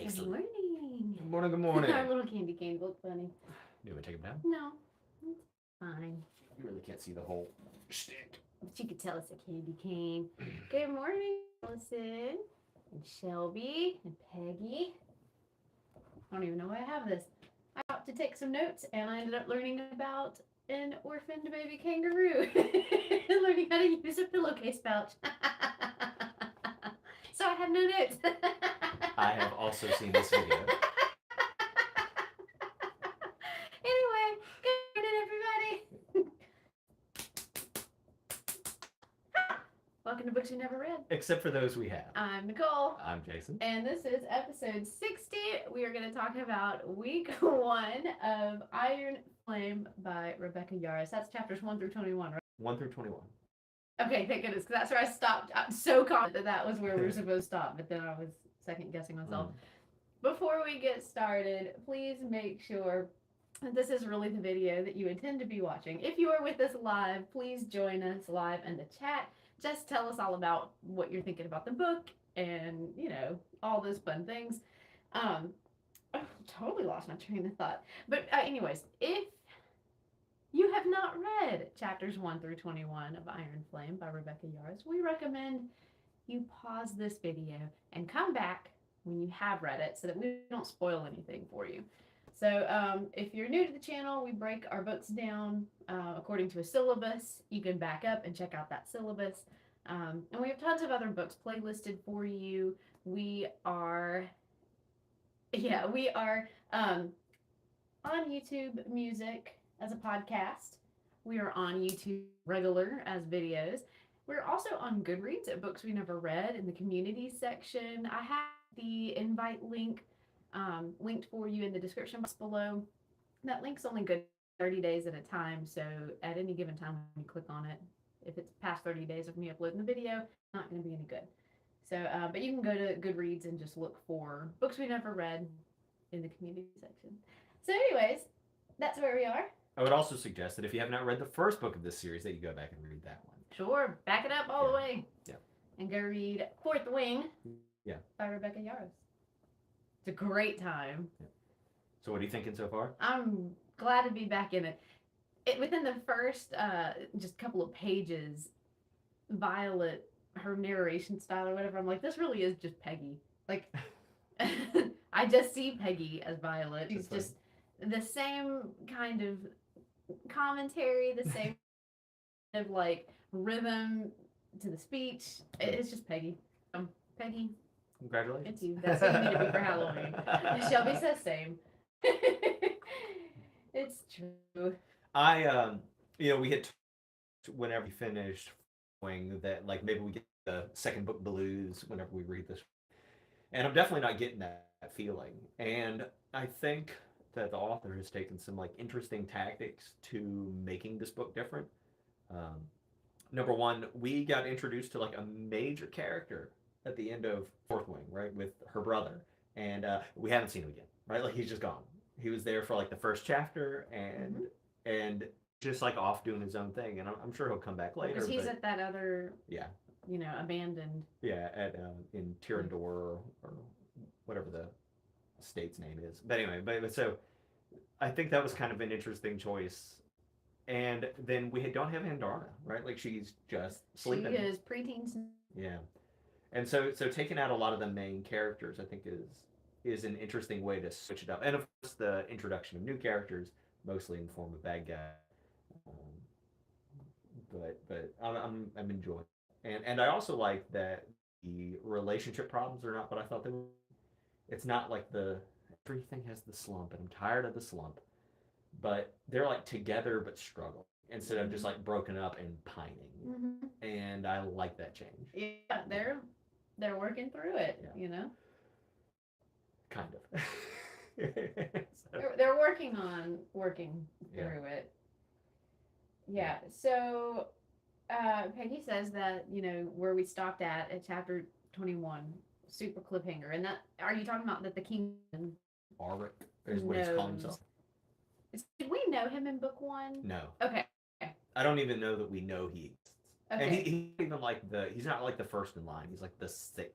Excellent. Good morning. Good morning, good morning. Our little candy cane look funny. Do you want to take him down? No, it's fine. You really can't see the whole stick. But you could tell it's a candy cane. Good morning, Allison and Shelby and Peggy. I don't even know why I have this. I got to take some notes and I ended up learning about an orphaned baby kangaroo. Learning how to use a pillowcase pouch. So I have no notes. I have also seen this video. Anyway, good morning, everybody. Welcome to Books You Never Read. Except for those we have. I'm Nicole. I'm Jason. And this is episode 60. We are going to talk about week 1 of Iron Flame by Rebecca Yarros. That's chapters 1 through 21, right? 1 through 21. Okay, thank goodness, because that's where I stopped. I'm so confident that was where we were supposed to stop, but then I was second guessing myself. Before we get started, please make sure that this is really the video that you intend to be watching. If you are with us live, please join us live in the chat. Just tell us all about what you're thinking about the book and, you know, all those fun things. I totally lost my train of thought. But anyways, if you have not read chapters 1 through 21 of Iron Flame by Rebecca Yarros, we recommend you pause this video and come back when you have read it so that we don't spoil anything for you. So if you're new to the channel, we break our books down according to a syllabus. You can back up and check out that syllabus. And we have tons of other books playlisted for you. We are on YouTube Music as a podcast. We are on YouTube regular as videos. We're also on Goodreads at Books We Never Read in the community section. I have the invite link linked for you in the description box below. That link's only good 30 days at a time, so at any given time when you click on it, if it's past 30 days of me uploading the video, it's not going to be any good. So, but you can go to Goodreads and just look for Books We Never Read in the community section. So anyways, that's where we are. I would also suggest that if you have not read the first book of this series, that you go back and read that one. Sure, back it up all the way. Yeah. And go read Fourth Wing by Rebecca Yarros. It's a great time. Yeah. So what are you thinking so far? I'm glad to be back in it. Within the first just couple of pages, Violet, her narration style or whatever, I'm like, this really is just Peggy. Like, I just see Peggy as Violet. She's just the same kind of commentary, the same kind of like rhythm to the speech. It's just Peggy. Peggy. Congratulations. It's you. That's what you need to be for Halloween. Shelby says same. It's true. We had whenever we finished Wing that like maybe we get the second book blues whenever we read this, and I'm definitely not getting that feeling. And I think that the author has taken some like interesting tactics to making this book different. Number one, we got introduced to like a major character at the end of Fourth Wing, right, with her brother, and we haven't seen him again, right? Like he's just gone. He was there for like the first chapter, and just like off doing his own thing, and I'm sure he'll come back later. Because he's at that other, yeah, abandoned. Yeah, at in Tirador or whatever the state's name is. But anyway, but so I think that was kind of an interesting choice. And then we don't have Andarna, right? Like she's just sleeping. She is preteens. Yeah. And so taking out a lot of the main characters, I think is an interesting way to switch it up. And of course, the introduction of new characters, mostly in the form of bad guy. But I'm enjoying it. And I also like that the relationship problems are not what I thought they were. It's not like everything has the slump, and I'm tired of the slump. But they're like together but struggle instead of just like broken up and pining. And I like that change. Yeah, they're working through it, Kind of. So, they're working on working through it. Yeah. So Peggy says that, where we stopped at chapter 21, super cliffhanger. And that, are you talking about that the king Auric is what he's calling himself? Did we know him in book 1? No. Okay. I don't even know that we know he exists. Okay. And he's even like he's not like the first in line. He's like the 6th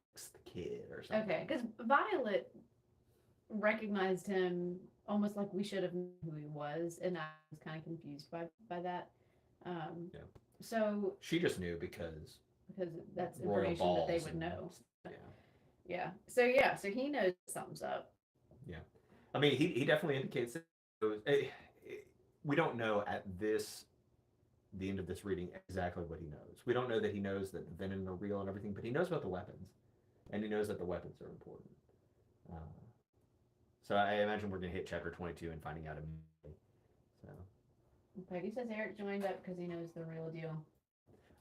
kid or something. Okay, because Violet recognized him almost like we should have known who he was, and I was kind of confused by that. Yeah. So She just knew because that's royal information that they balls would and know. yeah. Yeah. So he knows something's up. Yeah. I mean, he definitely indicates that we don't know at the end of this reading exactly what he knows. We don't know that he knows that the venom are real and everything, but he knows about the weapons, and he knows that the weapons are important. Uh, so I imagine we're going to hit chapter 22 and finding out immediately. So Peggy says Eric joined up because he knows the real deal.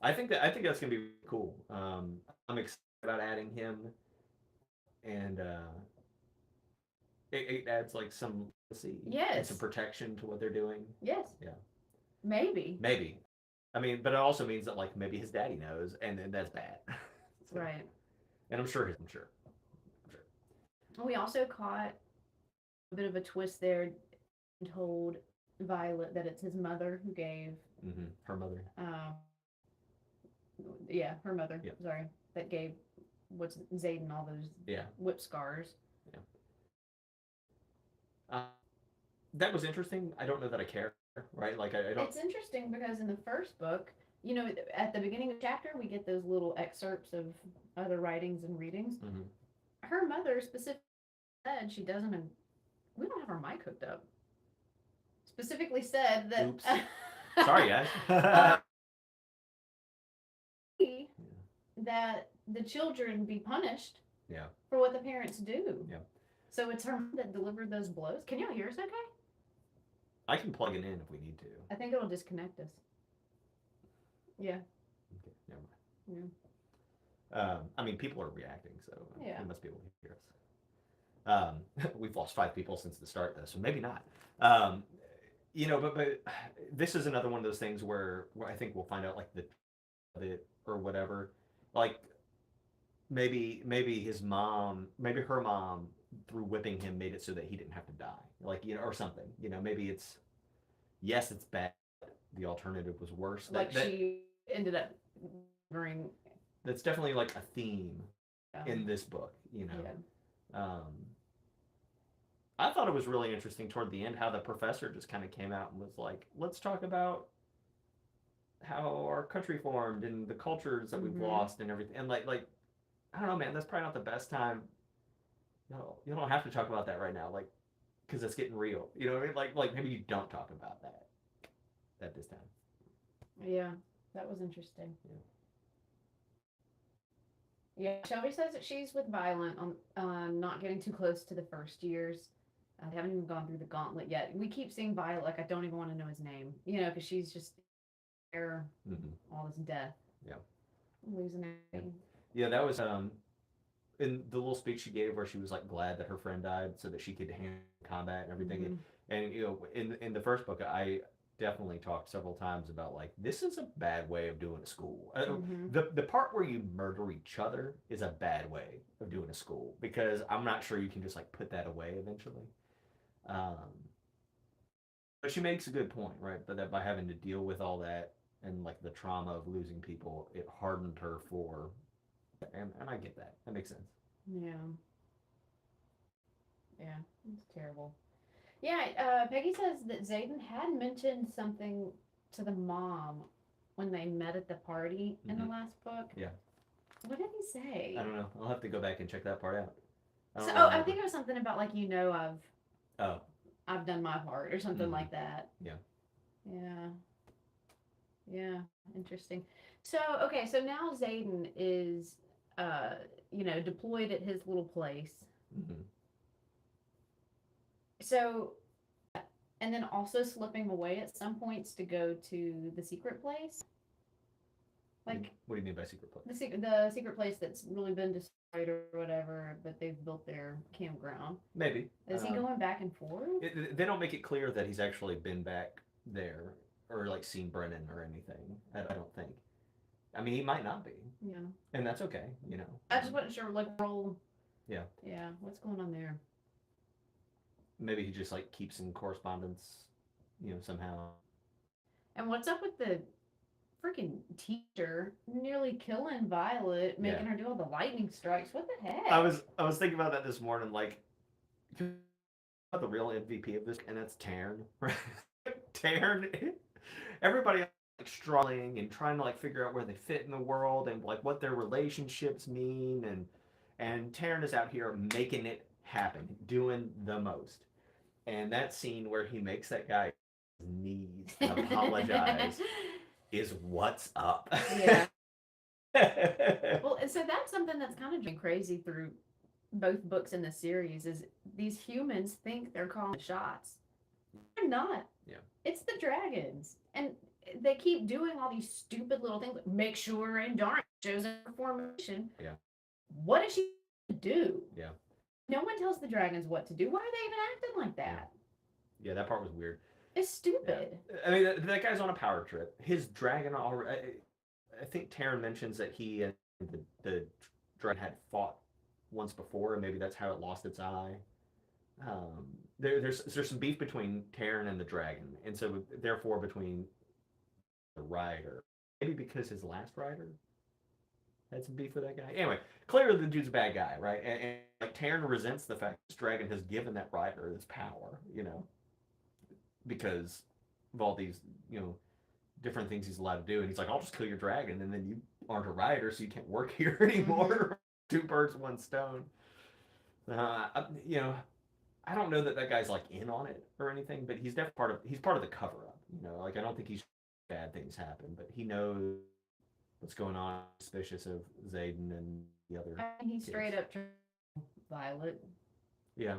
I think that's going to be cool. I'm excited about adding him, and it adds like some and some protection to what they're doing. Yes. Yeah. Maybe. I mean, but it also means that like maybe his daddy knows, and then that's bad. So, Right. And I'm sure. We also caught a bit of a twist there and told Violet that it's his mother who gave her mother. Her mother. Yeah. Sorry, that gave what's Zayden all those whip scars. Yeah. That was interesting. I don't know that I care. Right? Like I don't. It's interesting because in the first book, you know, at the beginning of the chapter, we get those little excerpts of other writings and readings. Mm-hmm. Her mother specifically said she doesn't. We don't have our mic hooked up. Specifically said that. Oops. Sorry, guys. That the children be punished. Yeah. For what the parents do. Yeah. So it's her mom that delivered those blows. Can y'all hear us okay? I can plug it in if we need to. I think it'll disconnect us. Yeah. Okay, never mind. Yeah. I mean, people are reacting, so they must be able to hear us. We've lost 5 people since the start, though, so maybe not. You know, but this is another one of those things where I think we'll find out like the or whatever. Like maybe her mom through whipping him made it so that he didn't have to die, like, you know, or something. You know, maybe it's bad. The alternative was worse. Like she ended up bring. That's definitely like a theme in this book. You know. Yeah. I thought it was really interesting toward the end how the professor just kind of came out and was like, let's talk about how our country formed and the cultures that we've lost and everything. And like I don't know, man, that's probably not the best time. No, you don't have to talk about that right now, like, because it's getting real. You know what I mean? Like maybe you don't talk about that at this time. Yeah, that was interesting. Yeah, Shelby says that she's with Violet on not getting too close to the first years. They haven't even gone through the gauntlet yet. We keep seeing Violet like I don't even want to know his name, you know, because she's just there, all this death. Yeah. Losing everything. Yeah, that was in the little speech she gave where she was like glad that her friend died so that she could handle combat and everything. And you know, in the first book, I definitely talked several times about like this is a bad way of doing a school. The part where you murder each other is a bad way of doing a school, because I'm not sure you can just like put that away eventually. But she makes a good point, right? But that by having to deal with all that and like the trauma of losing people, it hardened her for. And I get that. That makes sense. Yeah. Yeah, it's terrible. Yeah, Peggy says that Zayden had mentioned something to the mom when they met at the party in the last book. Yeah. What did he say? I don't know. I'll have to go back and check that part out. I think it was something about like, you know, I've done my part or something like that. Yeah. Yeah. Yeah. Interesting. So now Zayden is you know, deployed at his little place. So, and then also slipping away at some points to go to the secret place. Like, what do you mean by secret place? The secret place that's really been destroyed or whatever, but they've built their campground. Maybe. Is he going back and forth? They don't make it clear that he's actually been back there or like seen Brennan or anything. I don't think. I mean, he might not be. Yeah. And that's okay, you know. I just wasn't sure, like, role. Yeah. Yeah. What's going on there? Maybe he just like keeps in correspondence, you know, somehow. And what's up with the freaking teacher nearly killing Violet, making her do all the lightning strikes? What the heck? I was thinking about that this morning, like, the real MVP of this, and that's Taryn. Right? Taryn, everybody else is, like, struggling and trying to like figure out where they fit in the world and like what their relationships mean, and Taryn is out here making it happen, doing the most. And that scene where he makes that guy his knees and apologize is what's up. Yeah. Well, so that's something that's kind of been crazy through both books in the series is these humans think they're calling the shots. They're not. Yeah. It's the dragons. And they keep doing all these stupid little things like make sure and darn shows a formation. Yeah. What does she do? Yeah. No one tells the dragons what to do. Why are they even acting like that? Yeah, that part was weird. It's stupid. Yeah. I mean, that guy's on a power trip. His dragon already. I think Taryn mentions that he and the dragon had fought once before, and maybe that's how it lost its eye. There's some beef between Taryn and the dragon, and so therefore between the rider, maybe because his last rider had some beef with that guy. Anyway, clearly the dude's a bad guy, right? And like Taryn resents the fact this dragon has given that rider this power, because of all these, different things he's allowed to do. And he's like, I'll just kill your dragon, and then you aren't a rider, so you can't work here anymore. Two birds, one stone. I don't know that guy's like in on it or anything, but he's definitely part of the cover up. Like I don't think he's bad things happen, but he knows what's going on. Suspicious of Xaden and the other. He's straight up Violet. Yeah.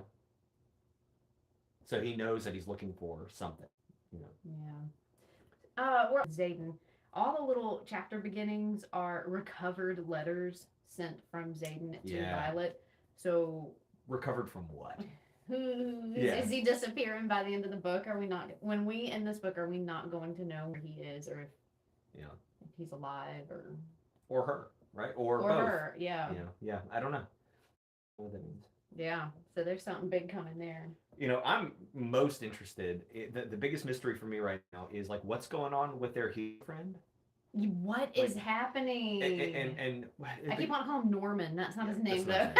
So he knows that he's looking for something. Yeah. We're Xaden. All the little chapter beginnings are recovered letters sent from Xaden to Violet. So recovered from what? Is he disappearing by the end of the book? Are we not? When we end this book, are we not going to know where he is, or if he's alive, or her, right? Or both. Her? Yeah. Yeah. I don't know what that means. Yeah. So there's something big coming there. I'm most interested. The biggest mystery for me right now is like what's going on with their hero friend. What is happening? And I keep on calling him Norman. That's not his name though.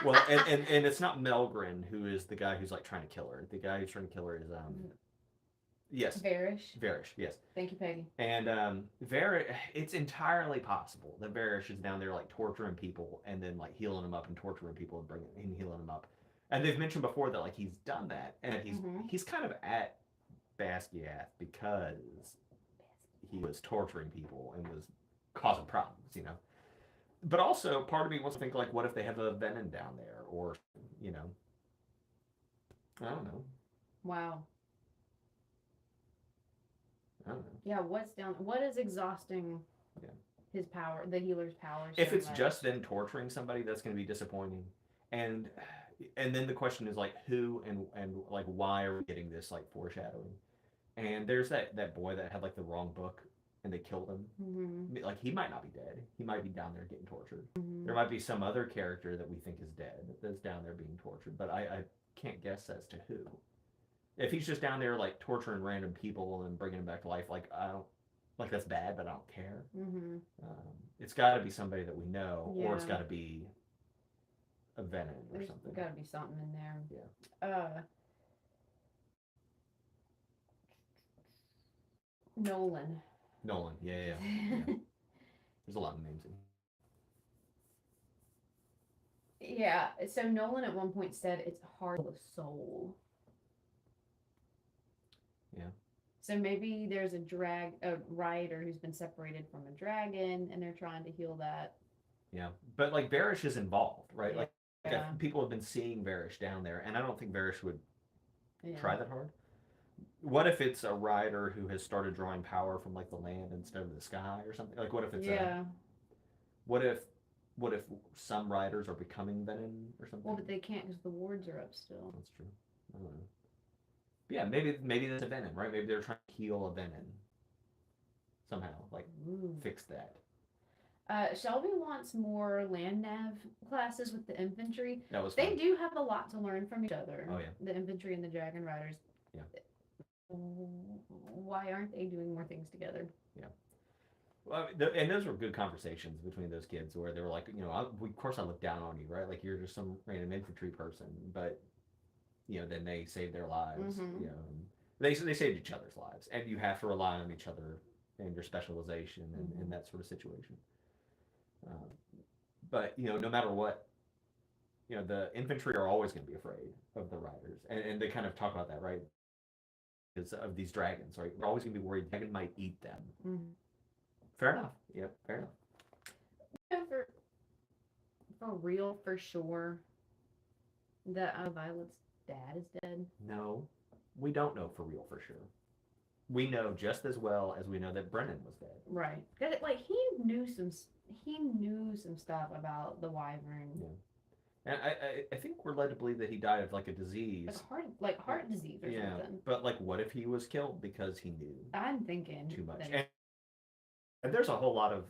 Well, and it's not Melgren who is the guy who's like trying to kill her. The guy who's trying to kill her is yes. Varish, yes. Thank you, Peggy. And it's entirely possible that Varish is down there like torturing people and then like healing them up and torturing people and healing them up. And they've mentioned before that like he's done that and he's kind of at Basquiat because he was torturing people and was causing problems, But also, part of me wants to think, like, what if they have a venom down there? Or, I don't know. Wow. I don't know. Yeah, what is exhausting his power, the healer's powers? If it's just them torturing somebody, that's going to be disappointing. And then the question is, like, who and like, why are we getting this, like, foreshadowing? And there's that boy that had, like, the wrong book. And they killed him. Mm-hmm. Like, he might not be dead. He might be down there getting tortured. Mm-hmm. There might be some other character that we think is dead that's down there being tortured, but I can't guess as to who. If he's just down there, like, torturing random people and bringing them back to life, like, I don't, like, that's bad, but I don't care. Mm-hmm. It's got to be somebody that we know, or it's got to be a venom or something. There's got to be something in there. Yeah. Nolan, yeah. There's a lot of names in. Yeah, so Nolan at one point said it's hard with soul. Yeah. So maybe there's a rider who's been separated from a dragon, and they're trying to heal that. Yeah, but like Varish is involved, right? Yeah. Like people have been seeing Varish down there, and I don't think Varish would try that hard. What if it's a rider who has started drawing power from like the land instead of the sky or something? Like what if it's what if some riders are becoming venom or something? Well, but they can't because the wards are up still. That's true. I don't know. But yeah, maybe that's a venom, right? Maybe they're trying to heal a venom somehow, like fix that. Shelby wants more land nav classes with the infantry. That was fun. They do have a lot to learn from each other. Oh yeah. The infantry and the dragon riders. Yeah. Why aren't they doing more things together? Yeah. Well, and those were good conversations between those kids where they were like, of course I look down on you, right? Like you're just some random infantry person, but then they saved their lives, Mm-hmm. and they saved each other's lives, and you have to rely on each other and your specialization and, Mm-hmm. that sort of situation. Um, but no matter what, the infantry are always going to be afraid of the riders, and they kind of talk about that, right? Is of these dragons, right? They're always going to be worried the dragon might eat them. Mm-hmm. Fair enough. Yep, fair enough. For real, for sure, that Violet's dad is dead. No, we don't know for real for sure. We know just as well as we know that Brennan was dead. Right. Cause he knew some stuff about the wyvern. Yeah. And I think we're led to believe that he died of like a disease. Like heart disease or something. But like what if he was killed because he knew I'm thinking too much? And there's a whole lot of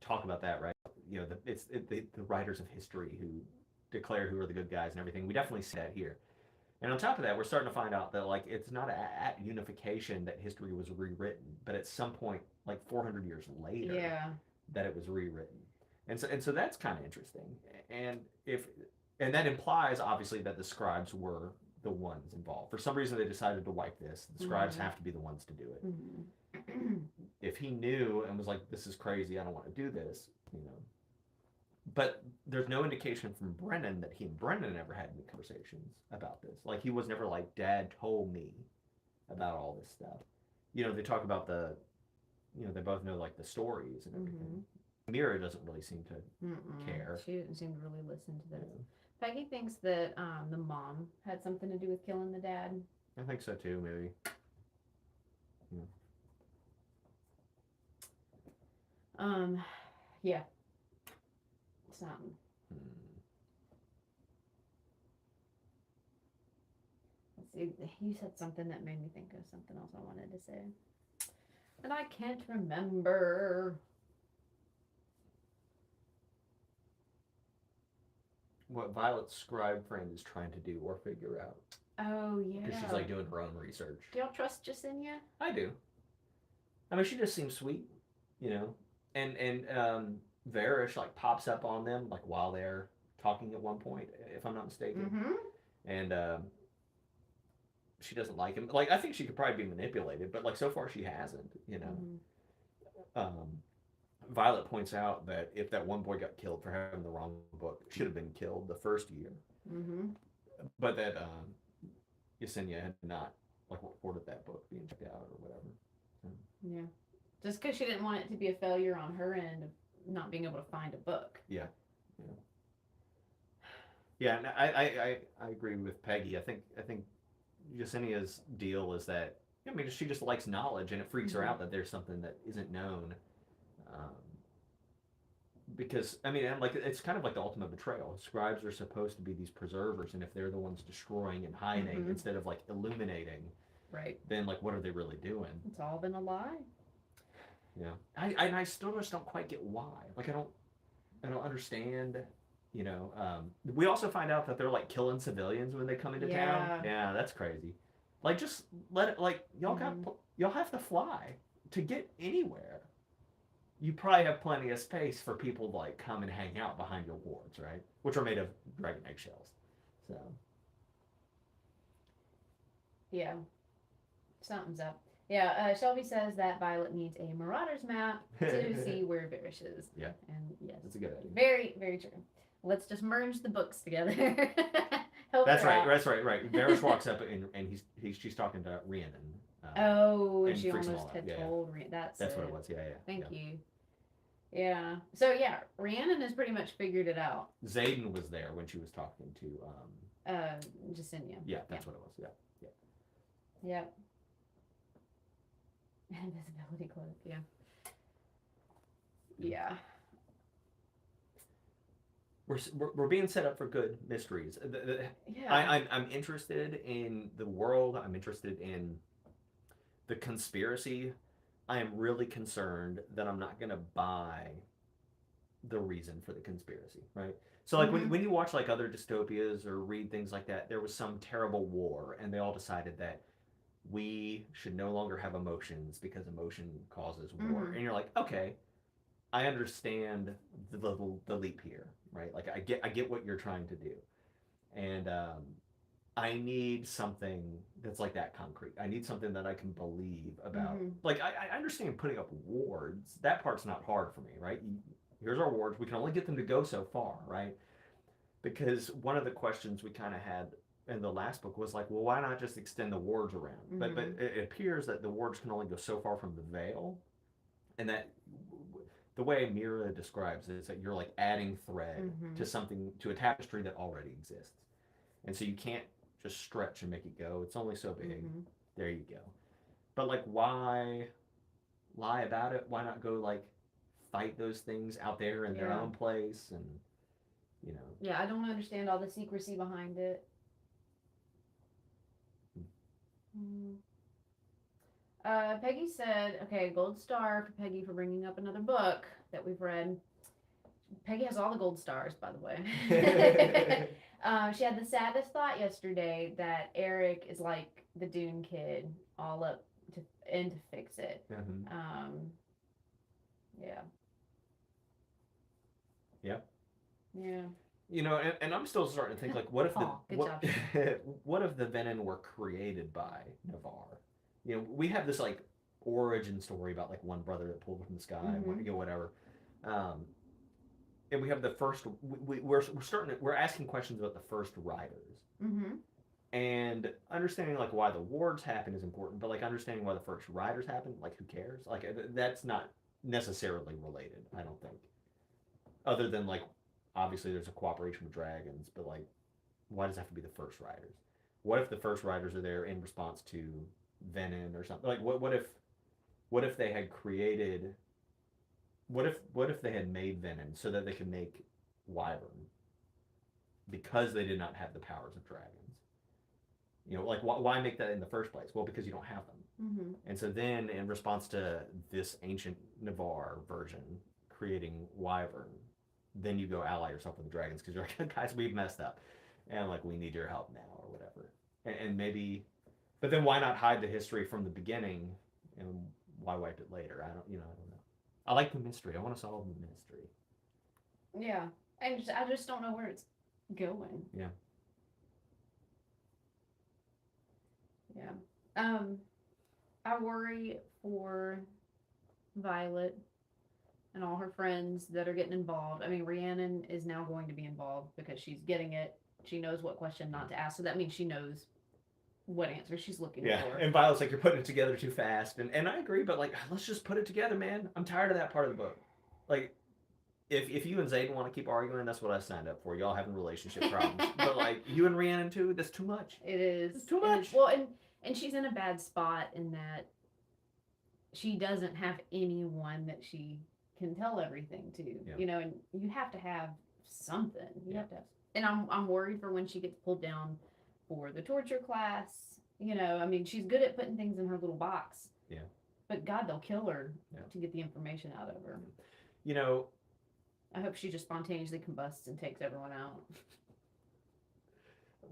talk about that, right? The writers of history who declare who are the good guys and everything. We definitely see that here. And on top of that, we're starting to find out that like it's not at unification that history was rewritten, but at some point, like 400 years later, that it was rewritten. And so that's kind of interesting. And that implies obviously that the scribes were the ones involved. For some reason, they decided to wipe this. The scribes have to be the ones to do it. Mm-hmm. If he knew and was like, "This is crazy. I don't want to do this," But there's no indication from Brennan that he and Brennan ever had any conversations about this. Like he was never like, "Dad told me about all this stuff." They talk about they both know like the stories and everything. Mm-hmm. Mira doesn't really seem to care. She didn't seem to really listen to this. Yeah. Peggy thinks that the mom had something to do with killing the dad. I think so too, maybe. Yeah. Something. Let's see. You said something that made me think of something else I wanted to say. And I can't remember. What Violet's scribe friend is trying to do or figure out. Oh, yeah. Because she's like doing her own research. Do y'all trust Jasenia? I do. I mean, she just seems sweet, And Varish like pops up on them like while they're talking at one point, if I'm not mistaken. Mm-hmm. And she doesn't like him. Like I think she could probably be manipulated, but like so far she hasn't. Mm-hmm. Violet points out that if that one boy got killed for having the wrong book, should have been killed the first year. Mm-hmm. But that Yesenia had not like reported that book being checked out or whatever. So. Yeah, just because she didn't want it to be a failure on her end of not being able to find a book. Yeah. And I agree with Peggy. I think Yesenia's deal is that she just likes knowledge, and it freaks her out that there's something that isn't known. Because it's kind of like the ultimate betrayal. Scribes are supposed to be these preservers, and if they're the ones destroying and hiding instead of like illuminating, right? Then like what are they really doing? It's all been a lie. Yeah, I still just don't quite get why. Like I don't understand. We also find out that they're like killing civilians when they come into town. Yeah, that's crazy. Like just let it. Like y'all have to fly to get anywhere. You probably have plenty of space for people to like come and hang out behind your wards, right? Which are made of dragon eggshells. So. Yeah. Something's up. Yeah, Shelby says that Violet needs a Marauders map to see where Varish is. Yeah. And yes. That's a good idea. Very, very true. Let's just merge the books together. That's right. Varish walks up and she's talking to Rhiannon. And she almost had told Rhiannon. That's what it was. Yeah. Thank you. Yeah. So yeah, Rhiannon has pretty much figured it out. Zayden was there when she was talking to Jasenia. Yeah, that's what it was. Yeah. Yep. Invisibility cloak. Yeah. Yeah. We're being set up for good mysteries. I'm interested in the world. I'm interested in the conspiracy. I am really concerned that I'm not going to buy the reason for the conspiracy, right? So like when you watch like other dystopias or read things like that, there was some terrible war and they all decided that we should no longer have emotions because emotion causes war. And you're like, okay, I understand the leap here, right? Like I get what you're trying to do, and I need something that's like that concrete. I need something that I can believe about. Mhm. Like I understand putting up wards. That part's not hard for me, right? Here's our wards. We can only get them to go so far, right? Because one of the questions we kind of had in the last book was like, well, why not just extend the wards around? But it appears that the wards can only go so far from the veil, and that the way Mira describes it is that you're like adding thread to something, to a tapestry that already exists, and so you can't just stretch and make it go. It's only so big. There you go. But like, why lie about it? Why not go like fight those things out there in their own place? And you know. Yeah, I don't understand all the secrecy behind it. Peggy said, okay, gold star for Peggy for bringing up another book that we've read. Peggy has all the gold stars, by the way. She had the saddest thought yesterday that Eric is like the Dune kid, all up to fix it. Yeah. Yep. Yeah. You know, and I'm still starting to think like, what if what if the Venom were created by Navarre? You know, we have this like origin story about like one brother that pulled from the sky, and you know, whatever. And we have the first. We're starting. We're asking questions about the first riders. And understanding like why the wards happen is important, but like understanding why the first riders happen, like who cares? Like that's not necessarily related, I don't think. Other than like, obviously there's a cooperation with dragons, but like, why does it have to be the first riders? What if the first riders are there in response to Venom or something? Like what if they had created? What if they had made Venom so that they could make Wyvern because they did not have the powers of dragons? You know, like why make that in the first place? Well, because you don't have them. And so then, in response to this ancient Navarre version creating Wyvern, then you go ally yourself with the dragons because you're like, guys, we've messed up, and like we need your help now or whatever. And maybe, but then why not hide the history from the beginning, and why wipe it later? I don't know. I like the mystery. I want to solve the mystery. Yeah, I just don't know where it's going. Yeah. Yeah. I worry for Violet and all her friends that are getting involved. I mean, Rhiannon is now going to be involved because she's getting it. She knows what question not to ask, so that means she knows what answer she's looking for. And Violet's like, you're putting it together too fast. And I agree, but like, let's just put it together, man. I'm tired of that part of the book. Like, if you and Zayden want to keep arguing, that's what I signed up for. Y'all having relationship problems. But like, you and Rhiannon too, that's too much. It is. It's too much. Well, and she's in a bad spot in that she doesn't have anyone that she can tell everything to. Yeah. You know, and you have to have something. You have to have, and I'm worried for when she gets pulled down for the torture class. You know, I mean, she's good at putting things in her little box. Yeah. But God, they'll kill her to get the information out of her. You know, I hope she just spontaneously combusts and takes everyone out.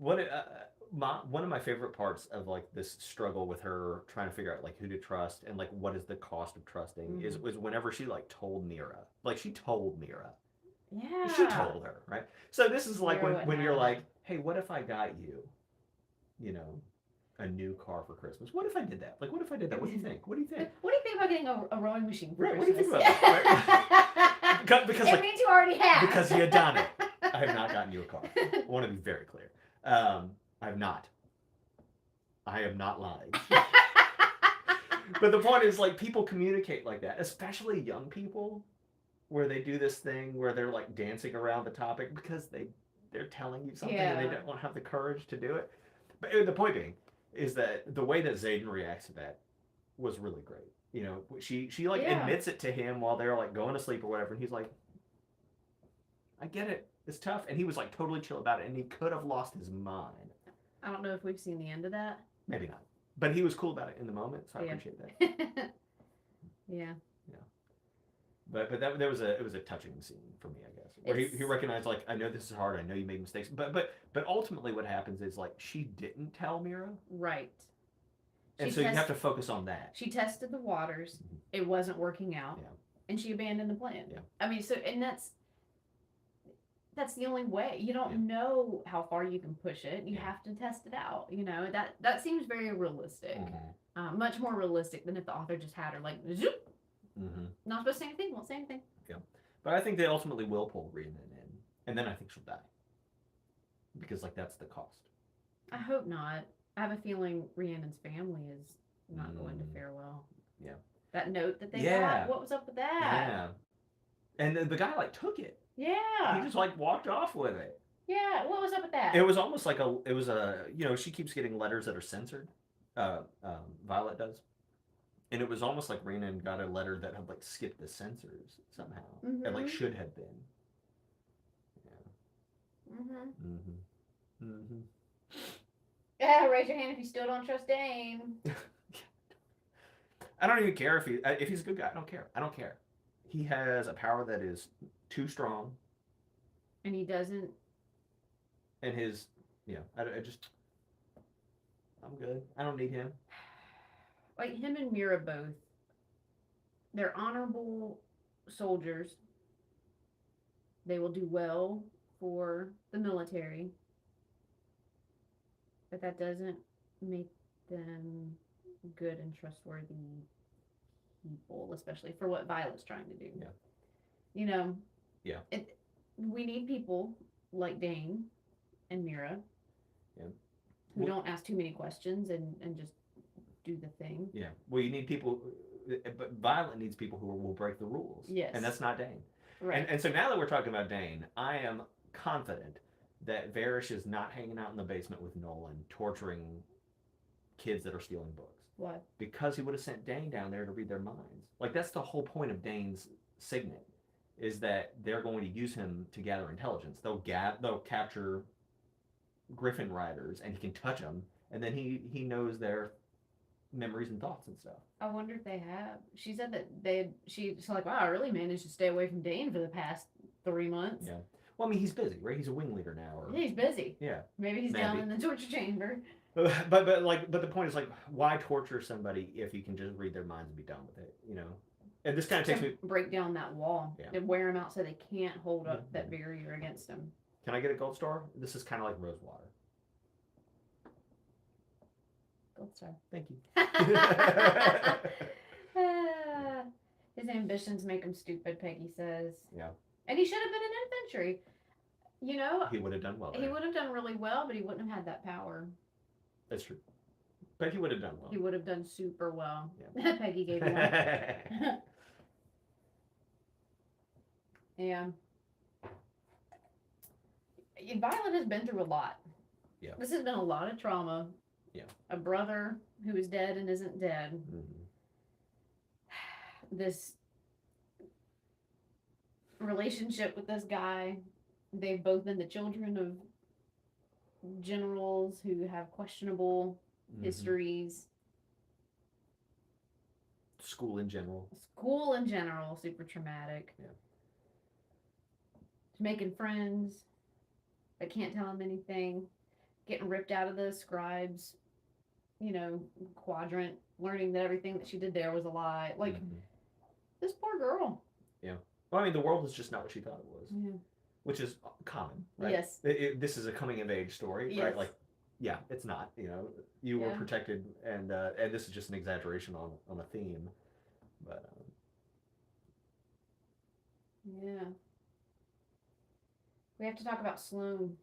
One of my favorite parts of like this struggle with her trying to figure out like who to trust and like what is the cost of trusting is whenever she like told Mira. Like she told Mira. Yeah. She told her, right? So this is like when you're like, hey, what if I got you, you know, a new car for Christmas? What if I did that? Like, what if I did that? What do you think? What do you think? What do you think about getting a rowing machine for Christmas? What do you think about that? Right? because it means you already have. Because you had done it. I have not gotten you a car. I want to be very clear. I have not. I am not lying. But the point is, like, people communicate like that, especially young people, where they do this thing where they're like dancing around the topic because they're telling you something and they don't have the courage to do it. But the point being is that the way that Zayden reacts to that was really great. You know, she like admits it to him while they're like going to sleep or whatever, and he's like, I get it. It's tough. And he was like totally chill about it, and he could have lost his mind. I don't know if we've seen the end of that. Maybe not. But he was cool about it in the moment, so I appreciate that. Yeah. But it was a touching scene for me, I guess, where he recognized, like, I know this is hard, I know you made mistakes, but ultimately what happens is like she didn't tell Mira, right, and so you have to focus on that. She tested the waters. It wasn't working out. and she abandoned the plan. Yeah. I mean, so, and that's the only way. You don't know how far you can push it. You have to test it out. You know, that seems very realistic. Much more realistic than if the author just had her like, zoop, not supposed to say anything, won't say anything. Yeah. But I think they ultimately will pull Rhiannon in. And then I think she'll die. Because, like, that's the cost. I hope not. I have a feeling Rhiannon's family is not going to fare well. Yeah. That note that they got, what was up with that? Yeah. And the guy, like, took it. Yeah. He just, like, walked off with it. Yeah, what was up with that? It was almost like she keeps getting letters that are censored. Violet does. And it was almost like Rhiannon got a letter that had, like, skipped the censors somehow. It, like, should have been. Yeah. Yeah, raise your hand if you still don't trust Dane. I don't even care if he's a good guy. I don't care. I don't care. He has a power that is too strong. And he doesn't. And his, I'm good. I don't need him. Like him and Mira both, they're honorable soldiers. They will do well for the military. But that doesn't make them good and trustworthy people, especially for what Violet's trying to do. Yeah. You know? Yeah. We need people like Dane and Mira who don't ask too many questions and just do the thing. Yeah. Well, you need people, but Violet needs people who will break the rules. Yes. And that's not Dane. Right. And so now that we're talking about Dane, I am confident that Varys is not hanging out in the basement with Nolan, torturing kids that are stealing books. Why? Because he would have sent Dane down there to read their minds. Like, that's the whole point of Dane's signet, is that they're going to use him to gather intelligence. They'll capture Griffin riders, and he can touch them, and then he knows their memories and thoughts and stuff. I wonder if they have. She said that she's like, wow, I really managed to stay away from Dane for the past 3 months. Yeah. Well, I mean, he's busy, right? He's a wing leader now. Yeah, he's busy. Yeah. Maybe he's down in the torture chamber. But the point is, like, why torture somebody if you can just read their minds and be done with it, you know? And this kind of takes me... break down that wall and wear them out so they can't hold up that barrier against them. Can I get a gold star? This is kind of like Rosewater. Gold star. Thank you. His ambitions make him stupid, Peggy says. Yeah. And he should have been an infantry. You know? He would have done well there. He would have done really well, but he wouldn't have had that power. That's true. But he would have done well. He would have done super well. Yeah. Peggy gave him one. Yeah. Violet has been through a lot. Yeah. This has been a lot of trauma. Yeah. A brother who is dead and isn't dead. This relationship with this guy. They've both been the children of generals who have questionable histories. School in general, super traumatic. Yeah. Making friends that can't tell him anything. Getting ripped out of the scribes, quadrant. Learning that everything that she did there was a lie. Like, this poor girl. Yeah. Well, I mean, the world is just not what she thought it was. Yeah. Which is common, right? Yes. This is a coming of age story, yes. right? Like, yeah, it's not. You were protected, and this is just an exaggeration on a theme, but yeah. We have to talk about Sloane.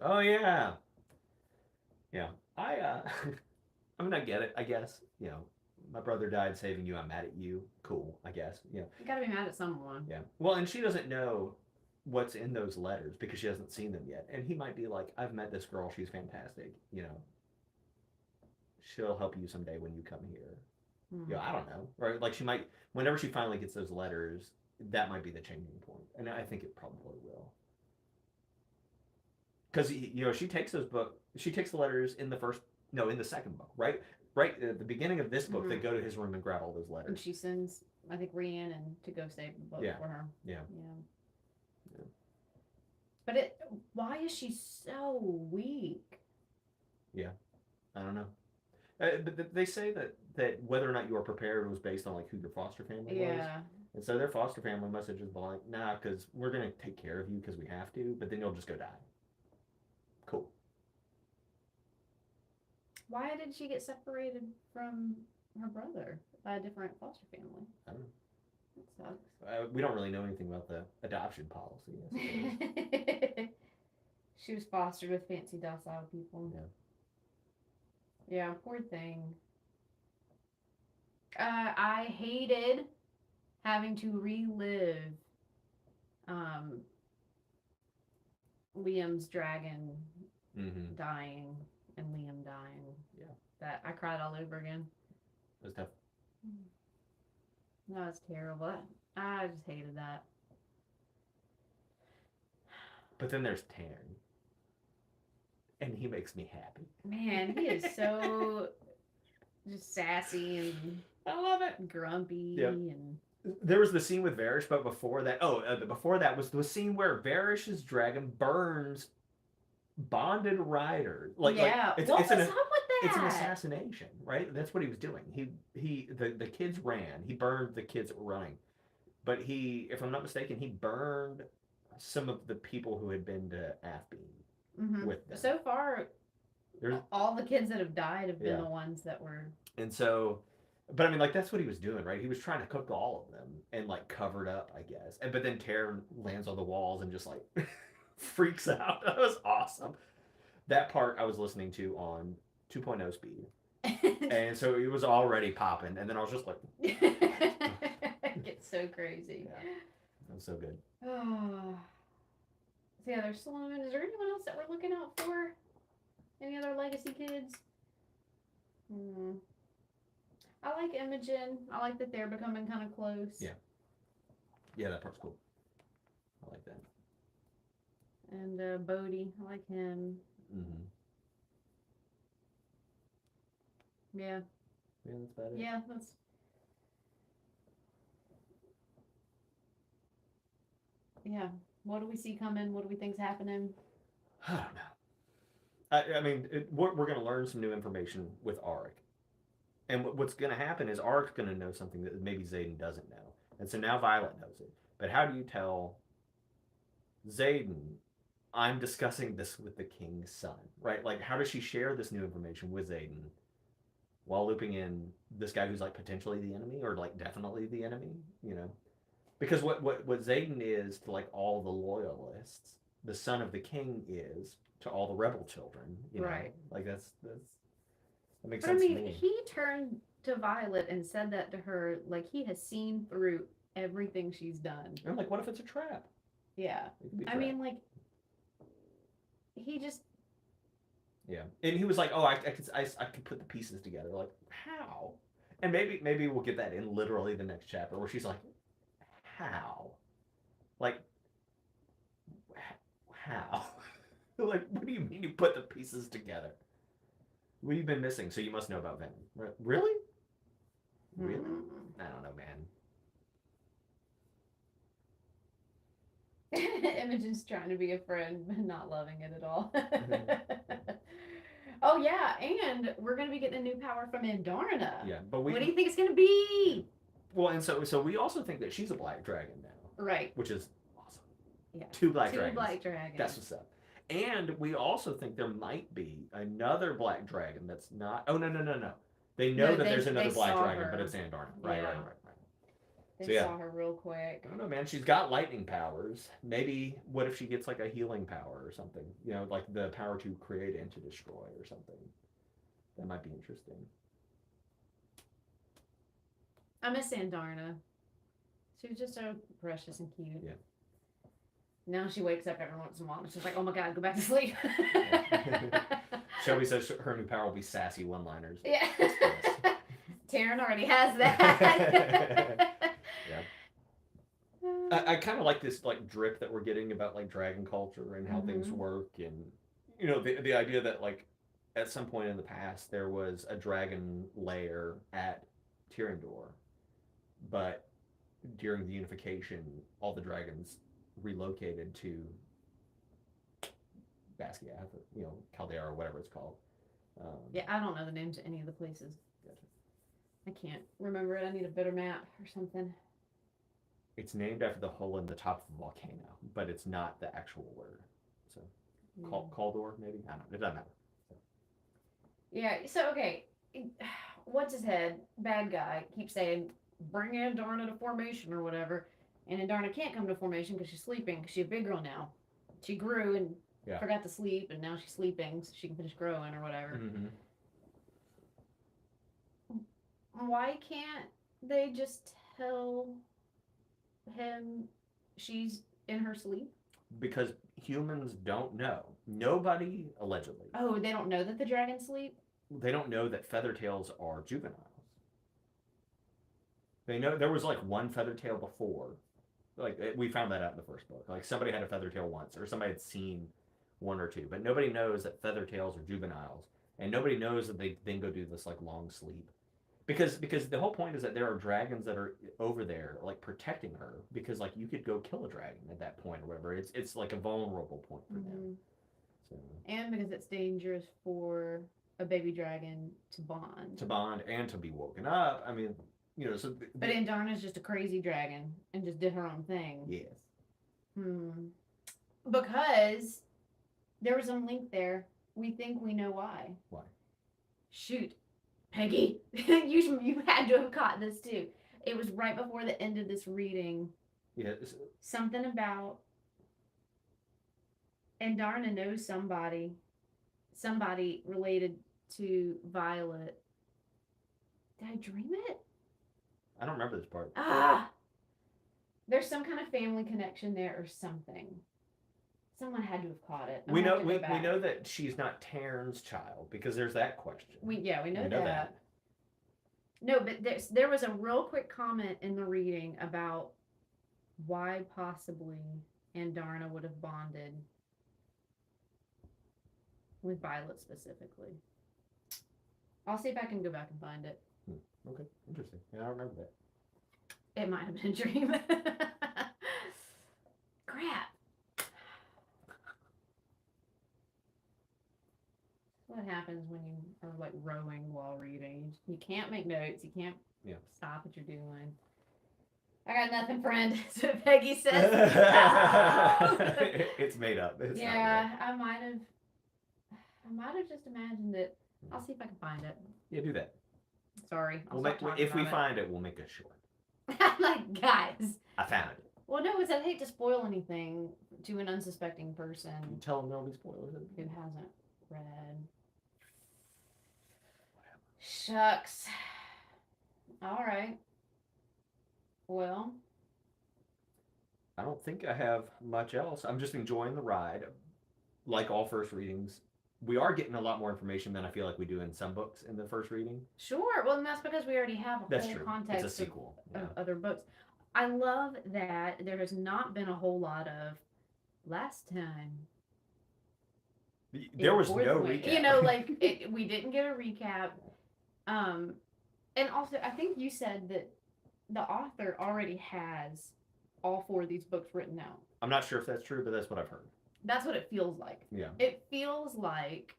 Oh yeah, yeah. I mean, I get it. I guess my brother died saving you. I'm mad at you. Cool. I guess. You gotta be mad at someone. Yeah. Well, and she doesn't know what's in those letters because she hasn't seen them yet, and he might be like, I've met this girl, she's fantastic, she'll help you someday when you come here. I don't know, right? Like, she might, whenever she finally gets those letters, that might be the changing point, and I think it probably will, because she takes the letters in the second book, right at the beginning of this book. They go to his room and grab all those letters, and she sends, I think, Rhiannon to go save the book for her. Yeah. But why is she so weak? Yeah, I don't know. But they say that whether or not you are prepared was based on like who your foster family was. Yeah. And so their foster family must have just been like, nah, because we're gonna take care of you because we have to, but then you'll just go die. Cool. Why did she get separated from her brother by a different foster family? I don't know. That sucks. We don't really know anything about the adoption policy. I suppose. She was fostered with fancy docile people. Yeah. Yeah, poor thing. I hated having to relive Liam's dragon Mm-hmm. dying and Liam dying. Yeah. That I cried all over again. It was tough. That was terrible. I just hated that. But then there's Taryn. And he makes me happy. Man, he is so just sassy and I love it. grumpy Yep. and There was the scene with Varish, but before that, before that was the scene where Varish's dragon burns bonded riders. yeah. It's, What it's was an up with that? it's an assassination, right? That's what he was doing. The kids ran. He burned the kids that were running, but if I'm not mistaken, he burned some of the people who had been to Athbean with them. So far, There's, all the kids that have died have been Yeah. the ones that were. and so, but I mean, like that's what he was doing, right? He was trying to cook all of them and like covered up, I guess. And but then Taryn lands on the walls and just like freaks out. That was awesome. That part I was listening to on 2.0 speed. And so it was already popping, and then I was just like, It gets so crazy. Yeah. that was so good. Oh. So yeah, there's Sloan. Is there anyone else that we're looking out for? Any other legacy kids? I like Imogen. I like that they're becoming kind of close. Yeah. Yeah, that part's cool. I like that. And Bodhi, I like him. Mm-hmm. Yeah. Yeah, that's about it. Yeah, that's. Yeah. What do we see coming? What do we think's happening? I don't know. I mean, we're going to learn some new information with Arik. And what's going to happen is Arik's going to know something that maybe Zayden doesn't know. And so now Violet knows it. But how do you tell Zayden, I'm discussing this with the king's son, right? Like, how does she share this new information with Zayden while looping in this guy who's like potentially the enemy or like definitely the enemy, you know? Because what Zayden is to like all the loyalists, the son of the king is to all the rebel children, you know? Right. Like that makes But I sense mean, to me. he turned to Violet and said that to her, like he has seen through everything she's done. I'm like, what if it's a trap? Yeah. It could be a I trap. mean, like, he just. Yeah, and he was like, "Oh, I could put the pieces together." Like, how? And maybe we'll get that in literally the next chapter where she's like, "How? Like, how? Like, what do you mean you put the pieces together? What have you been missing? So you must know about Venom, right? Really? Really? I don't know, man. Imogen's trying to be a friend, but not loving it at all. Oh yeah, and we're gonna be getting a new power from Andarna. Yeah, but What do you think it's gonna be? Well, and so we also think that she's a black dragon now, Right. which is awesome. Yeah. Two black Two dragons. black dragons. That's what's up. And we also think there might be another black dragon that's not. Oh no. They know that there's another black dragon, but it's Andarna. Right. They So, yeah. saw her real quick. I don't know, man. She's got lightning powers. Maybe what if she gets like a healing power or something? You know, like the power to create and to destroy or something. That might be interesting. I miss Andarna. She was just so precious and cute. Yeah. Now she wakes up every once in a while and she's like, oh my god, go back to sleep. Shelby says her new power will be sassy one-liners. Yeah. Taryn already has that. Yeah. I kind of like this like drip that we're getting about like dragon culture and how things work, and you know the idea that like at some point in the past there was a dragon lair at Tyrrendor, but during the unification all the dragons relocated to Basquiat, or, you know, Caldera or whatever it's called, Yeah, I don't know the names of any of the places. Gotcha. I can't remember it. I need a better map or something. It's named after the hole in the top of a volcano, but it's not the actual word. So, Caldor, maybe? I don't know. It doesn't matter. So. Yeah, so, okay. What's his head? Bad guy keeps saying, bring Andarna to formation or whatever. And Andarna can't come to formation because she's sleeping because she's a big girl now. She grew and forgot to sleep, and now she's sleeping so she can finish growing or whatever. Mm-hmm. Why can't they just tell him she's in her sleep? Because humans don't know. Nobody, allegedly. Oh, they don't know that the dragons sleep? They don't know that feathertails are juveniles. They know there was like one feathertail before. Like we found that out in the first book. Like somebody had a feathertail once, or somebody had seen one or two, but nobody knows that feathertails are juveniles, and nobody knows that they then go do this like long sleep. Because the whole point is that there are dragons that are over there like protecting her, because like you could go kill a dragon at that point or whatever. It's like a vulnerable point for them. So. And because it's dangerous for a baby dragon to bond And to be woken up. I mean, you know, so but Andarna's just a crazy dragon and just did her own thing. Yes. Because there was some link there. We think we know why. Why? Shoot, Peggy, you had to have caught this too. It was right before the end of this reading. Yes. Something about Andarna knows somebody related to Violet. Did I dream it? I don't remember this part. There's some kind of family connection there or something. Someone had to have caught it. We know that she's not Taryn's child because there's that question. We know that. No, but there was a real quick comment in the reading about why possibly Andarna would have bonded with Violet specifically. I'll see if I can go back and find it. Okay, interesting. Yeah, I don't remember that. It might have been a dream. Crap. What happens when you are like rowing while reading? You can't make notes. You can't stop what you're doing. I got nothing, friend. That's what Peggy says. It's made up. It's I might have just imagined it. I'll see if I can find it. Yeah, do that. Sorry. If we find it, we'll make it short. I'm like, guys. I found it. Well, no, I hate to spoil anything to an unsuspecting person. You tell them there'll be spoilers. Who hasn't read. Shucks. All right. Well. I don't think I have much else. I'm just enjoying the ride. Like all first readings, we are getting a lot more information than I feel like we do in some books in the first reading. Sure. Well, and that's because we already have a whole context it's a sequel. of other books. I love that there has not been a whole lot of last time. There was no recap. You know, like we didn't get a recap. And also, I think you said that the author already has all 4 of these books written out. I'm not sure if that's true, but that's what I've heard. That's what it feels like. Yeah. It feels like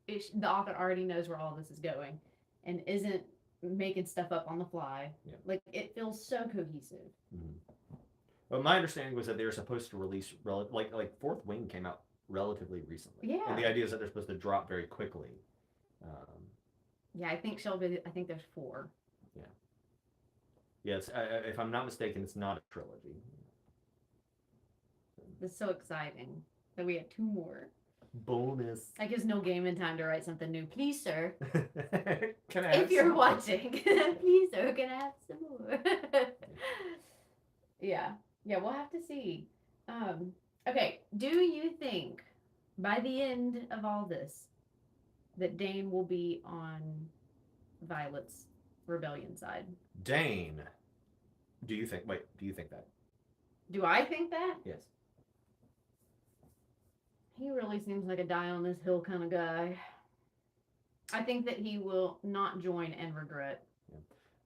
the author already knows where all this is going and isn't making stuff up on the fly. Yeah. Like, it feels so cohesive. Mm-hmm. But my understanding was that they were supposed to release, like Fourth Wing came out relatively recently. Yeah. And the idea is that they're supposed to drop very quickly. Yeah, I think Shelby, I think there's 4. Yeah. Yes, if I'm not mistaken, it's not a trilogy. It's so exciting that we have 2 more. Bonus. That gives Neil Gaiman time to write something new. Please, sir. Can I if you're watching, please, sir, can I have some more? Yeah, we'll have to see. Okay, do you think by the end of all this that Dane will be on Violet's rebellion side? Dane. Do you think that? Do I think that? Yes. He really seems like a die on this hill kind of guy. I think that he will not join and regret. Yeah.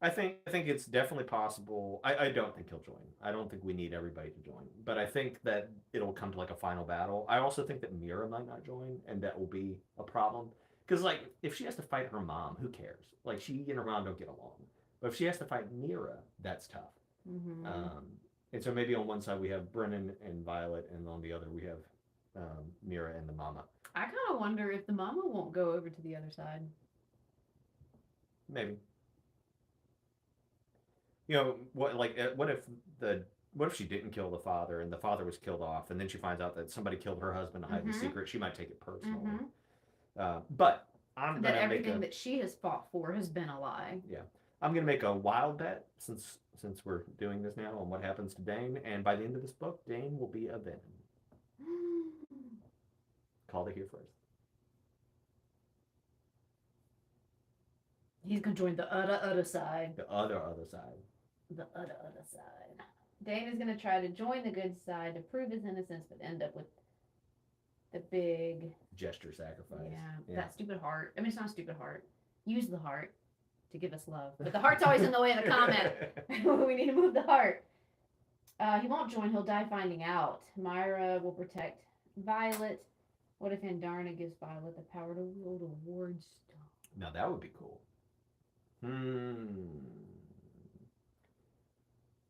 I think it's definitely possible. I don't think he'll join. I don't think we need everybody to join. But I think that it'll come to like a final battle. I also think that Mira might not join, and that will be a problem. Because, like, if she has to fight her mom, who cares? Like, she and her mom don't get along. But if she has to fight Mira, that's tough. Mm-hmm. And so maybe on one side we have Brennan and Violet, and on the other we have Mira and the mama. I kind of wonder if the mama won't go over to the other side. Maybe. You know, what if she didn't kill the father and the father was killed off, and then she finds out that somebody killed her husband to hide the secret? She might take it personally. But I'm that gonna everything that she has fought for has been a lie. Yeah, I'm gonna make a wild bet since we're doing this now on what happens to Dane, and by the end of this book, Dane will be a villain. Called it here first. He's gonna join the other side. The other side. The other side. Dane is gonna try to join the good side to prove his innocence, but end up with the big gesture sacrifice. Yeah, that stupid heart. I mean, it's not a stupid heart. Use the heart to give us love, but the heart's always in the way of the comment. We need to move the heart. He won't join. He'll die finding out. Myra will protect Violet. What if Andarna gives Violet the power to wield a ward stone? Now that would be cool.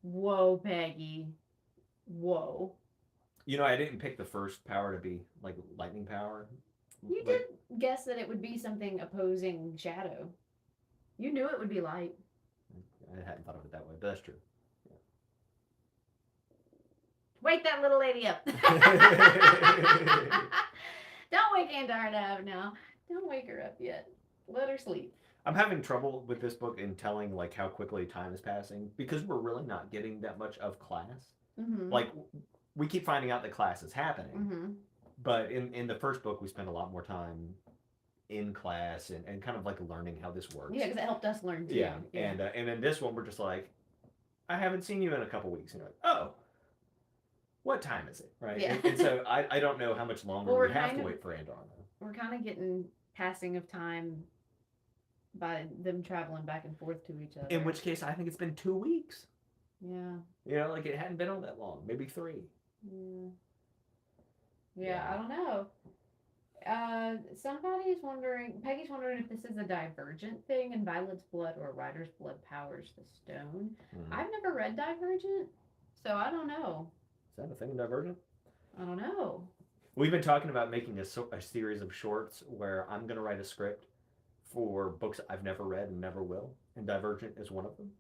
Whoa, Peggy. Whoa. You know, I didn't pick the first power to be like lightning power. You did guess that it would be something opposing shadow. You knew it would be light. I hadn't thought of it that way, but that's true. Yeah. Wake that little lady up. Don't wake Andarna up now. Don't wake her up yet. Let her sleep. I'm having trouble with this book in telling like how quickly time is passing because we're really not getting that much of class. Like we keep finding out that class is happening, but in the first book we spent a lot more time in class and kind of like learning how this works. Yeah, because it helped us learn too. Yeah. And in this one we're just like, I haven't seen you in a couple weeks, and you're like, oh, what time is it, right? Yeah. And so I don't know how much longer we have to wait for Andarna. We're kind of getting passing of time by them traveling back and forth to each other. In which case, I think it's been 2 weeks. Yeah. You know, like it hadn't been all that long, maybe 3. Yeah, I don't know. Somebody's wondering, Peggy's wondering if this is a divergent thing and Violet's blood or Ryder's blood powers the stone. I've never read Divergent, so I don't know. Is that a thing in Divergent? I don't know. We've been talking about making a series of shorts where I'm going to write a script for books I've never read and never will, and Divergent is one of them.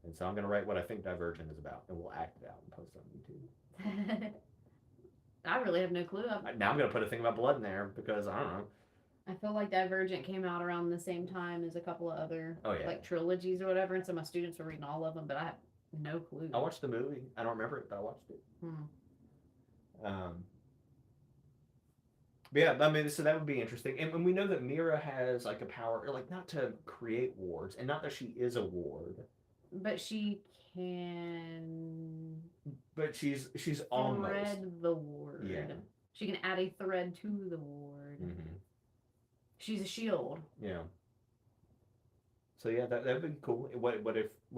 And so I'm going to write what I think Divergent is about, and we'll act it out and post it on YouTube. I really have no clue. Now I'm going to put a thing about blood in there because, I don't know. I feel like Divergent came out around the same time as a couple of other like trilogies or whatever, and so my students were reading all of them, but I have no clue. I watched the movie. I don't remember it, but I watched it. But yeah, I mean, so that would be interesting. And we know that Mira has like a power, like not to create wards, and not that she is a ward. But she can. But she's almost thread the ward. Yeah. She can add a thread to the ward. She's a shield. Yeah. So yeah, that would be cool. What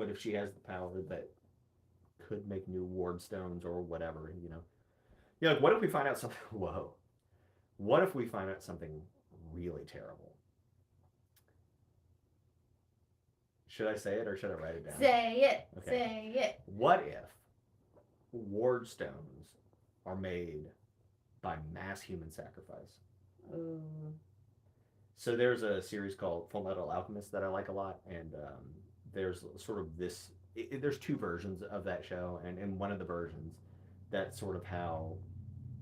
if she has the power that could make new ward stones or whatever, you know? Yeah, like what if we find out something? Whoa. What if we find out something really terrible? Should I say it or should I write it down? Say it. Okay. Say it. What if ward stones are made by mass human sacrifice? Ooh. So there's a series called Full Metal Alchemist that I like a lot, and there's sort of this. There's 2 versions of that show, and in one of the versions, that's sort of how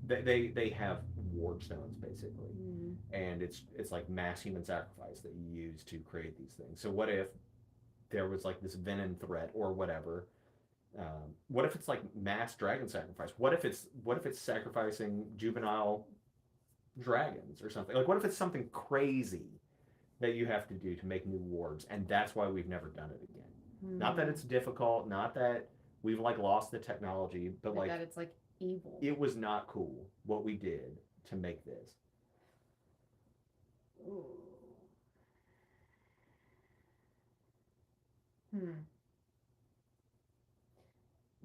they have ward stones basically, and it's like mass human sacrifice that you use to create these things. So what if there was like this venom threat or whatever? What if it's like mass dragon sacrifice? What if it's sacrificing juvenile dragons or something? Like what if it's something crazy that you have to do to make new wards, and that's why we've never done it again? Not that it's difficult, not that we've like lost the technology, but like that it's like evil. It was not cool what we did to make this. Ooh.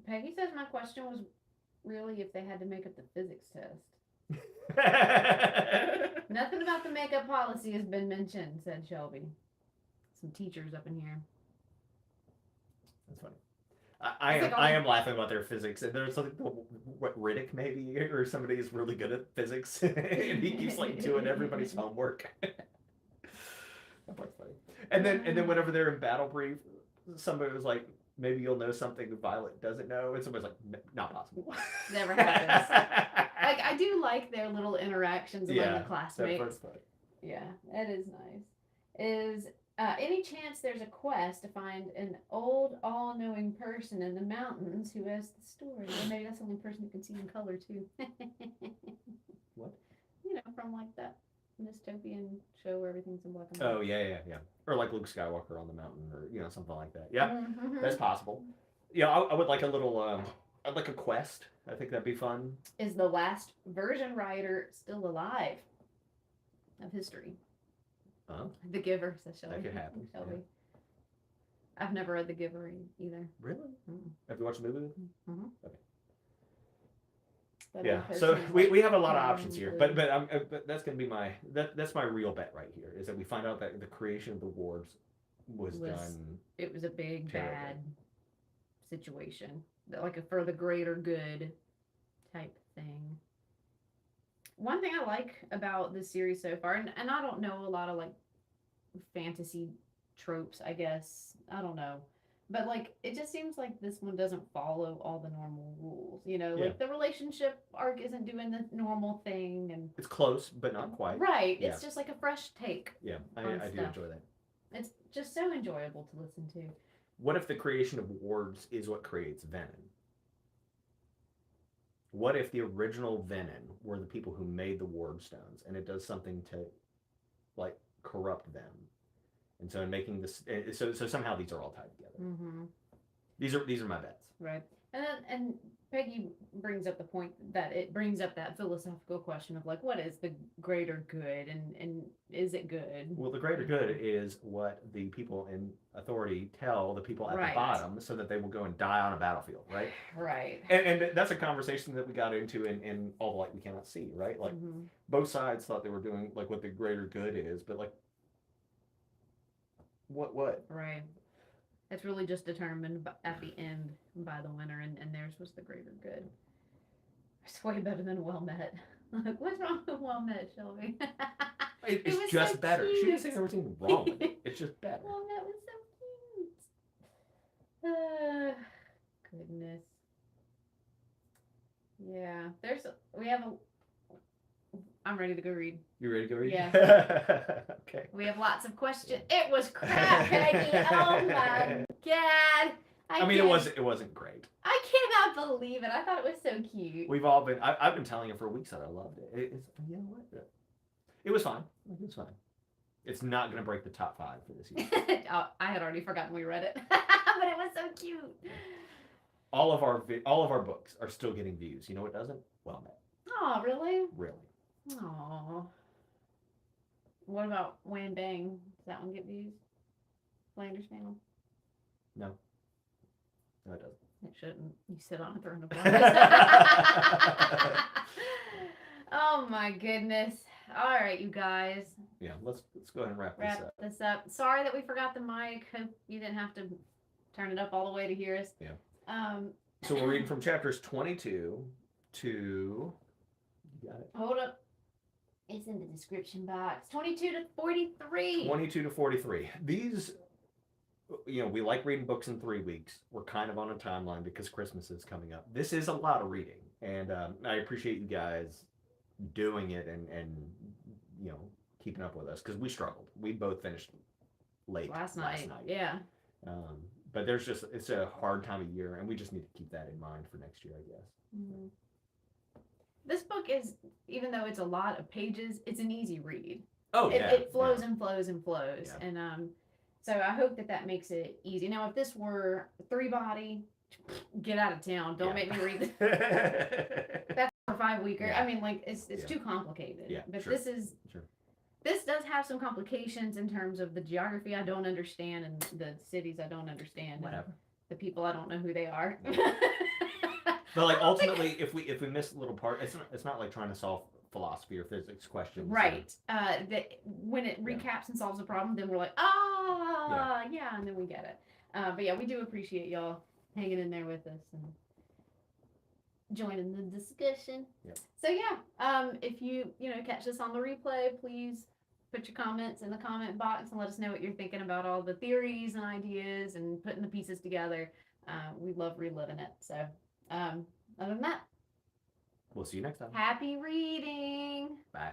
Peggy says my question was really if they had to make up the physics test. Nothing about about the makeup policy has been mentioned," said Shelby. Some teachers up in here. That's funny. I It's am like I am laughing about their physics, and there's like what Riddick maybe or somebody is really good at physics, and he keeps like doing everybody's homework. That part's funny. And then whenever they're in battle brief, somebody was like, maybe you'll know something Violet doesn't know, and somebody's like, not possible. Never happens. Like, I do like their little interactions among the That classmates. part's funny. Yeah, that is nice. Is any chance there's a quest to find an old, all-knowing person in the mountains who has the story? Or maybe that's the only person who can see in color, too. What? You know, from like that dystopian show where everything's in black and white. Oh yeah. Or like Luke Skywalker on the mountain, or something like that. Yeah, that's possible. Yeah, I would like a little. I'd like a quest. I think that'd be fun. Is the last version writer still alive of history? Oh, The Giver, says Shelby. that could happen. Shelby. Yeah. I've never read The Giver either. Really? Mm. Have you watched the movie? Mm-hmm. Okay. But Yeah. in So person, we like, have a lot of options here, blue. but that's gonna be that's my real bet right here, is that we find out that the creation of the wards was done. It was a big terribly. bad situation, like a for the greater good type thing. One thing I like about this series so far, and I don't know a lot of like fantasy tropes, I guess. I don't know. But like it just seems like this one doesn't follow all the normal rules. You know, Yeah. like the relationship arc isn't doing the normal thing, and It's close, but not quite. right. Yeah. It's just like a fresh take. Yeah, on I do stuff. enjoy that. It's just so enjoyable to listen to. What if the creation of wards is what creates venom? What if the original venom were the people who made the ward stones, and it does something to, like, corrupt them? And so in making this, so somehow these are all tied together. Mm-hmm. These are my bets. Right. And Peggy brings up the point that it brings up that philosophical question of like, what is the greater good, and is it good? Well, the greater good is what the people in authority tell the people at Right. the bottom, so that they will go and die on a battlefield, right? Right. And that's a conversation that we got into in All the Light We Cannot See, right? Like, Mhm. both sides thought they were doing like what the greater good is, but like, what? Right. It's really just determined at the end by the winner, and theirs was the greater good. It's way better than Well Met. Like, what's wrong with Well Met, Shelby? It's was just so better. She didn't say cute. there was anything wrong with it. It's just better. Well Met was so cute. Goodness. Yeah, I'm ready to go read. You ready to go read? Yeah. Okay. We have lots of questions. It was crap, Peggy. Oh my god. I mean, it wasn't great. I cannot believe it. I thought it was so cute. We've all been. I've been telling you for weeks that I loved it. It's, you know what? It was fine. It was fine. It's not going to break the top 5 for this year. Oh, I had already forgotten we read it, but it was so cute. All of our books are still getting views. You know what doesn't? Well Met. Oh, really? Really. Oh. What about Wham Bang? Does that one get views? Flanders Family? No. No, it doesn't. It shouldn't. You sit on a throne of glass. Oh my goodness. All right, you guys. Yeah, let's go ahead and wrap This up. Sorry that we forgot the mic. Hope you didn't have to turn it up all the way to hear us. Yeah. Um, So we're reading from chapters 22 to. You got it. hold up. It's in the description box. 22 to 43. 22 to 43. These, we like reading books in 3 weeks. We're kind of on a timeline because Christmas is coming up. This is a lot of reading, and I appreciate you guys doing it and keeping up with us, because we struggled. We both finished late Last night. Yeah. But it's a hard time of year, and we just need to keep that in mind for next year, I guess. Mm-hmm. This book is, even though it's a lot of pages, it's an easy read. Oh, yeah. It flows and flows and flows. Yeah. And so I hope that makes it easy. Now, if this were 3-body, get out of town. Don't make me read this. That's for 5-weeker. Yeah. I mean, like, it's too complicated. Yeah, but sure. This does have some complications in terms of the geography I don't understand, and the cities I don't understand. Whatever. And the people I don't know who they are. But like, ultimately, if we miss a little part, it's not like trying to solve philosophy or physics questions. Right. That when it recaps and solves a problem, then we're like, yeah, and then we get it. But yeah, we do appreciate y'all hanging in there with us and joining the discussion. Yep. So yeah, if you catch this on the replay, please put your comments in the comment box and let us know what you're thinking about all the theories and ideas and putting the pieces together. We love reliving it. So other than that, We'll see you next time. happy reading. Bye.